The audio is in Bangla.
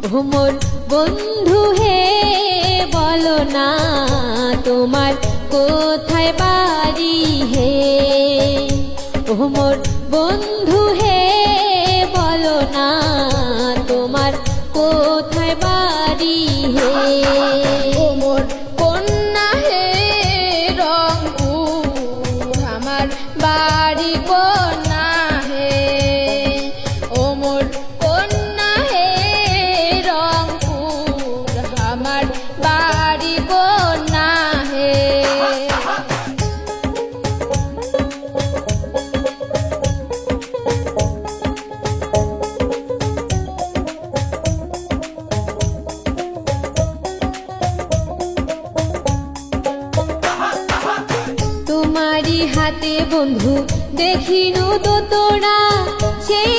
ও মোর বন্ধু হে বলো না তোমার কোথায় বাড়ি হে। ও মোর বন্ধু হে বলো না তোমার কোথায় বাড়ি হে। ও মোর কন্যা হে রংপুর আমার বাড়ি কন্যা হে। ও মোর কন্যা হে রংপুর আমার বাড়ি কন্যা হে। তোমারি হাতে বন্ধু দেখিনু তো তোরা সেই